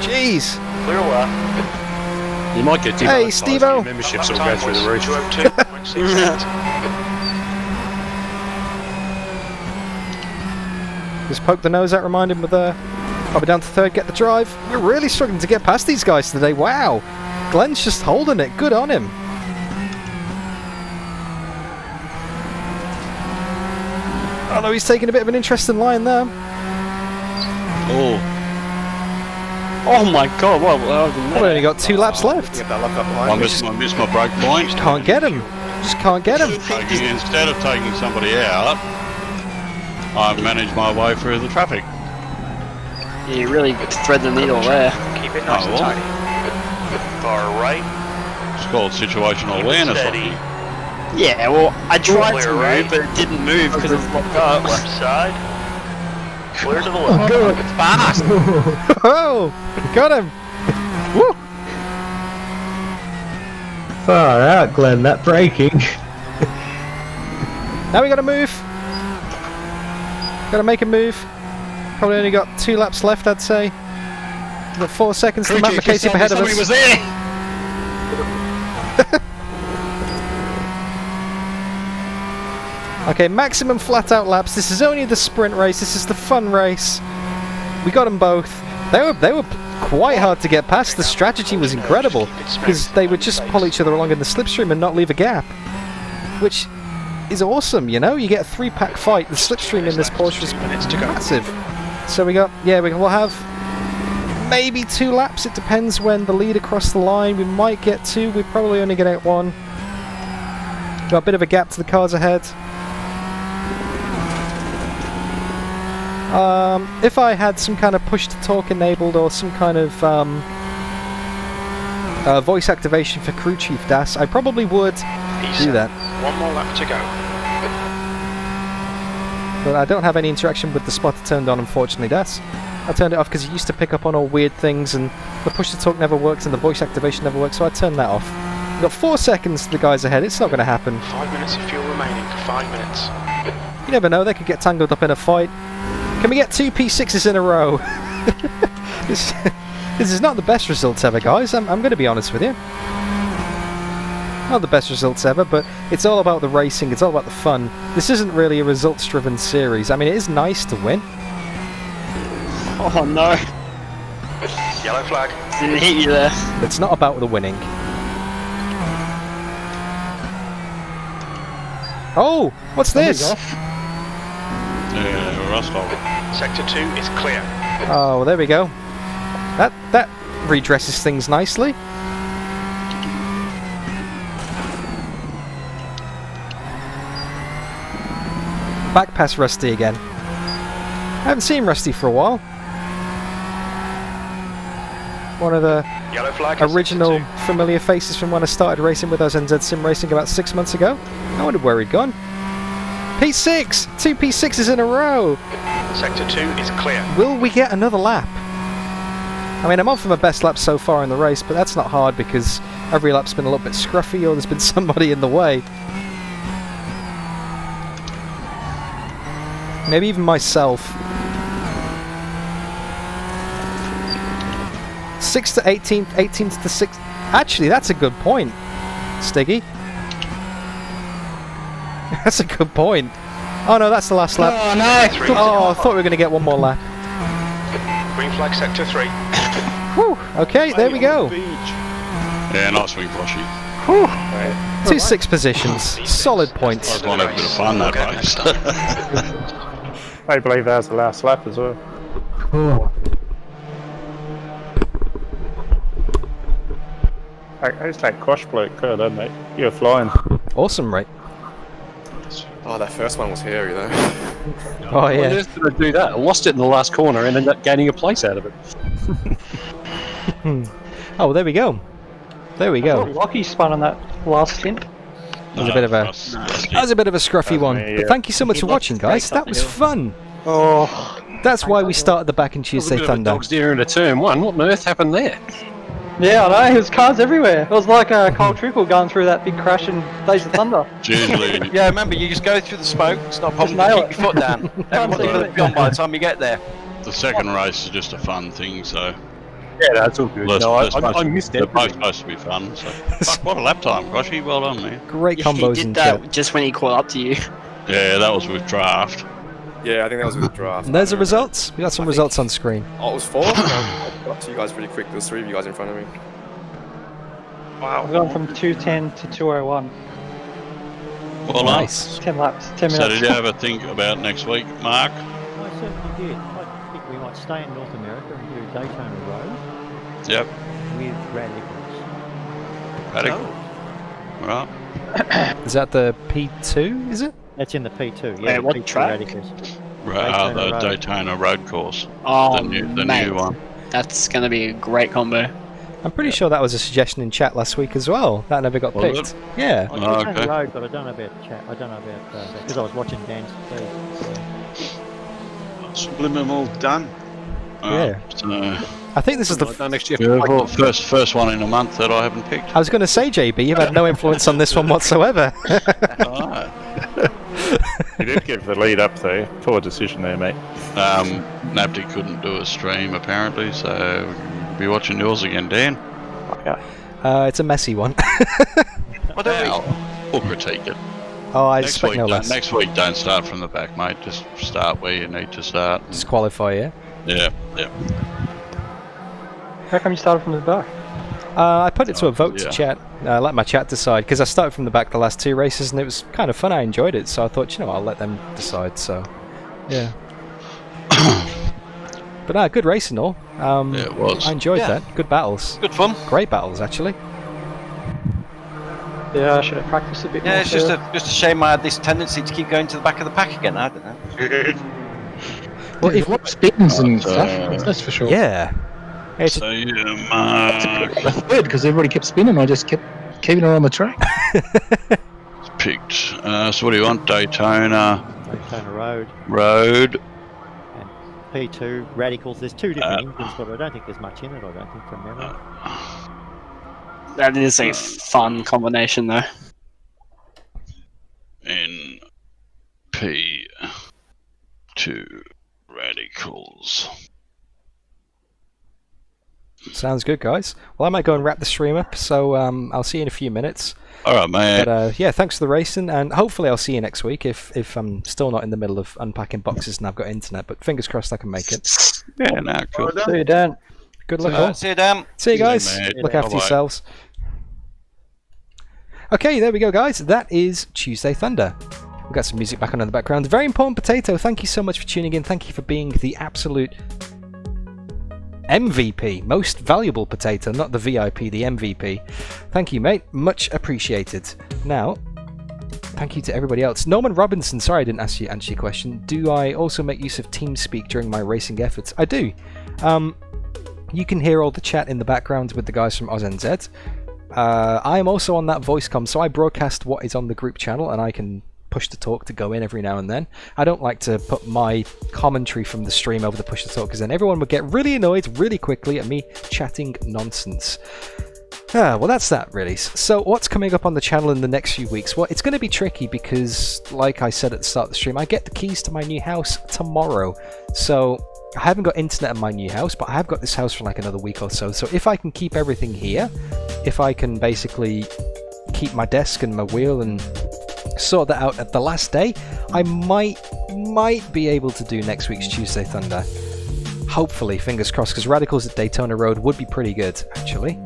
Jeez. Clear left. You might get Hey, Steve-O. memberships will go through the roof. 202.6. Just poke the nose out, remind him with probably down to third, get the drive. We're really struggling to get past these guys today. Wow. Glenn's just holding it. Good on him. Although he's taking a bit of an interesting line there. Oh, Oh my god, what? We've only got 2 laps left. I missed my break point. Can't get him. Just can't get him. Instead of taking somebody out, I managed my way through the traffic. You really thread the needle there. Keep it nice and well. tidy. Far right. It's called situational awareness. Steady. Yeah, well, I tried to Clear move, right. but it didn't move because it's locked up. Left side. Clear to the left. Good, fast. Oh, got him. Woo. Far out, Glenn, that braking. Now we got to move. Got to make a move. Probably only got 2 laps left, I'd say. We've got 4 seconds to Matt McCasey up ahead of us. was there. Okay, maximum flat out laps. This is only the sprint race. This is the fun race. We got them both. They were quite hard to get past. The strategy was incredible because they would just pull each other along in the slipstream and not leave a gap, which is awesome. You know, you get a 3-pack fight. The slipstream in this Porsche is massive. So we'll have maybe 2 laps. It depends when the lead across the line. We might get 2. We probably only get out 1. Got a bit of a gap to the cars ahead. If I had some kind of push to talk enabled or some kind of voice activation for crew chief Das, I probably would do that. 1 more lap to go. But I don't have any interaction with the spotter turned on, unfortunately, Das. I turned it off because it used to pick up on all weird things and the push to talk never works and the voice activation never works, so I turned that off. We've got 4 seconds to the guys ahead. It's not going to happen. 5 minutes of fuel remaining. 5 minutes. You never know, they could get tangled up in a fight. Can we get 2 P6s in a row? this is not the best results ever, guys. I'm going to be honest with you. Not the best results ever, but it's all about the racing. It's all about the fun. This isn't really a results-driven series. I mean, it is nice to win. Oh no. Yellow flag. Didn't hit you there. It's not about the winning. Oh, what's this? Yeah, Rostov. Sector 2 is clear. Oh, well, there we go. That redresses things nicely. Back past Rusty again. I haven't seen Rusty for a while. one of the Yellow flag is original sector familiar faces from when I started racing with AUSNZ Simracing about 6 months ago. I wondered where he'd gone. P6! 2 P6s in a row! 2. Sector 2 is clear. Will we get another lap? I mean, I'm on for my best lap so far in the race, but that's not hard because every lap's been a little bit scruffy or there's been somebody in the way. Maybe even myself. 6th to 18th, 18th to 6th. Actually, that's a good point, Stiggy. That's a good point. Oh no, that's the last lap. Oh no! Oh, I thought we were going to get one more lap. Green flag sector 3. Whew. Okay, there we go. Yeah, nice wing, Porsche. 2 6 positions. Solid points. I was going to have a bit of fun that race. I believe that was the last lap as well. How's that Kosh bloke go, doesn't it? You're flying. Awesome, right? Oh, that first one was hairy though. Oh Why yeah. did I do that? I lost it in the last corner and ended up gaining a place out of it. Oh, well, there we go. There we go. Rocky spun on that last stint. That was a bit of a scruffy one. But thank you so much for watching, guys. That was fun. Oh. That's why we started the Back in Tuesday Thunder. Dog's deer in a turn 1. What on earth happened there? Yeah, I know. There's cars everywhere. It was like a Cole Trickle going through that big crash in Days of Thunder. Usually, Yeah, remember, you just go through the smoke, it's not a problem, nail keep your foot down. Everyone's going to be gone by the time you get there. the second race is just a fun thing, so. Yeah, that's all good. No, I missed They're it. both supposed to be fun, so. Fuck, what a lap time, Groshy. Well done, man. Great He combos did and that chat. just when he caught up to you. Yeah, that was with draft. Yeah, I think that was with the draft. And there's the results. We got some results on screen. Oh, it was 4? I got up to you guys really quick. There was 3 of you guys in front of me. I've gone from 210 to 201. Well, Nice. 10 laps, 10 minutes. So did you have a think about next week, Mark? I certainly did. I think we might stay in North America and do Daytona Road Yep. with radicals. Radical. Right. Is that the P2, is it? That's in the P2, Wait, yeah. what P2 track? radicals. Right, the Road. Daytona Road Course. Oh, the new mate. one. That's going to be a great combo. I'm pretty sure that was a suggestion in chat last week as well. That never got Was picked. Yeah. I Oh, Daytona okay. Road, but I don't know about the chat. I don't know about because I was watching Dan's feed. Subliminal done. Yeah. So, I think this is the. Next year. first one in a month that I haven't picked. I was going to say, JB, you've had no influence on this one whatsoever. Alright. You did give the lead up though. Poor decision there, mate. Napty couldn't do a stream apparently, so we'll be watching yours again, Dan. It's a messy one. We'll critique it. Oh, I Next expect week, no less. next week, don't start from the back, mate. Just start where you need to start. Just qualify, yeah? Yeah, yeah. How come you started from the back? I put it to a vote to yeah. chat. Let my chat decide, because I started from the back the last 2 races and it was kind of fun. I enjoyed it, so I thought, you know, I'll let them decide. So, yeah. But good race and all. Yeah, it was. I enjoyed that. Good battles. Good fun. Great battles, actually. Yeah, I should have practiced a bit more. Yeah, it's just a shame I had this tendency to keep going to the back of the pack again. I don't know. Well, if spins and So- stuff, that's for sure. yeah, it's So, yeah, Mark That's weird because everybody kept spinning. I just kept keeping her on the track. picked. So, what do you want? Daytona Daytona Road Road. and P2 radicals. There's 2 different engines, but I don't think there's much in it. I don't think from memory. That is a fun combination, though. In P2 Radicals. sounds good, guys. Well, I might go and wrap the stream up, so I'll see you in a few minutes. Alright, mate. But yeah, thanks for the racing, and hopefully I'll see you next week if I'm still not in the middle of unpacking boxes and I've got internet. But fingers crossed I can make it. Yeah, now, cool. See you, Dan. Good luck, all. See you, Dan. See you guys. mate. Look after Bye-bye. yourselves. Okay, there we go, guys. That is Tuesday Thunder. We've got some music back on in the background. Very important potato. Thank you so much for tuning in. Thank you for being the absolute MVP, most valuable potato, not the VIP, the MVP. Thank you, mate. Much appreciated. Now, thank you to everybody else. Norman Robinson, sorry I didn't answer your question. Do I also make use of TeamSpeak during my racing efforts? I do. You can hear all the chat in the background with the guys from aus-nz. I am also on that voice comm, so I broadcast what is on the group channel, and I can push to talk to go in every now and then. I don't like to put my commentary from the stream over the push to talk, because then everyone would get really annoyed really quickly at me chatting nonsense. Well, that's that really. So what's coming up on the channel in the next few weeks? Well, it's going to be tricky because, like I said at the start of the stream, I get the keys to my new house tomorrow. So I haven't got internet in my new house, but I have got this house for like another week or so. So if I can keep everything here, if I can basically keep my desk and my wheel and sort that out at the last day, I might be able to do next week's Tuesday Thunder. Hopefully, fingers crossed, because Radicals at Daytona Road would be pretty good, actually.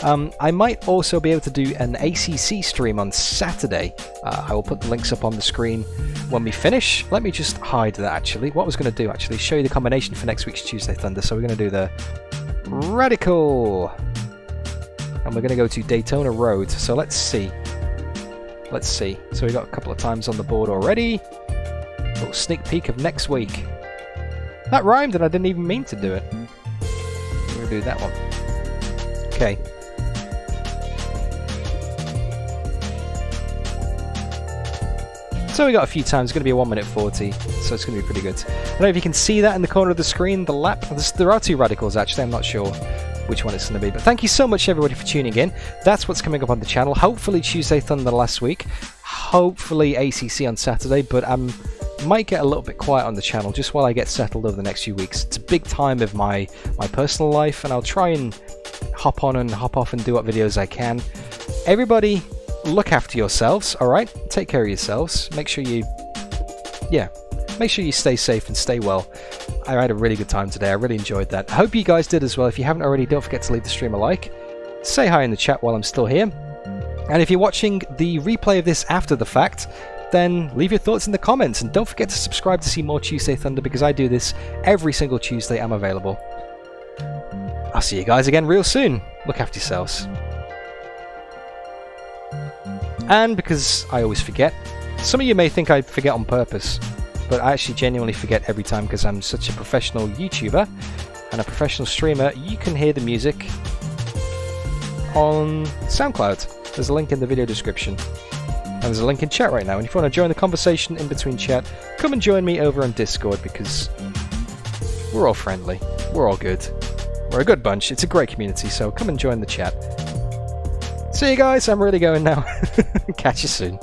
I might also be able to do an ACC stream on Saturday. I will put the links up on the screen when we finish. Let me just hide that, actually. What I was going to do, actually, show you the combination for next week's Tuesday Thunder. So we're going to do the Radical, and we're going to go to Daytona Road. So let's see. Let's see. So we've got a couple of times on the board already. A little sneak peek of next week. That rhymed and I didn't even mean to do it. We're going to do that one. Okay. So we got a few times. It's going to be a 1:40, so it's going to be pretty good. I don't know if you can see that in the corner of the screen, the lap. There are two Radicals, actually. I'm not sure which one it's going to be. But thank you so much, everybody, for tuning in. That's what's coming up on the channel. Hopefully Tuesday Thunder last week. Hopefully ACC on Saturday, but might get a little bit quiet on the channel just while I get settled over the next few weeks. It's a big time of my personal life, and I'll try and hop on and hop off and do what videos I can. Everybody, look after yourselves, alright? Take care of yourselves. Make sure you stay safe and stay well. I had a really good time today. I really enjoyed that. I hope you guys did as well. If you haven't already, don't forget to leave the stream a like. Say hi in the chat while I'm still here. And if you're watching the replay of this after the fact, then leave your thoughts in the comments. And don't forget to subscribe to see more Tuesday Thunder, because I do this every single Tuesday. I'm available. I'll see you guys again real soon. Look after yourselves. And because I always forget, some of you may think I forget on purpose, but I actually genuinely forget every time because I'm such a professional YouTuber and a professional streamer. You can hear the music on SoundCloud. There's a link in the video description. And there's a link in chat right now. And if you want to join the conversation in between chat, come and join me over on Discord, because we're all friendly. We're all good. We're a good bunch. It's a great community, so come and join the chat. See you guys. I'm really going now. Catch you soon.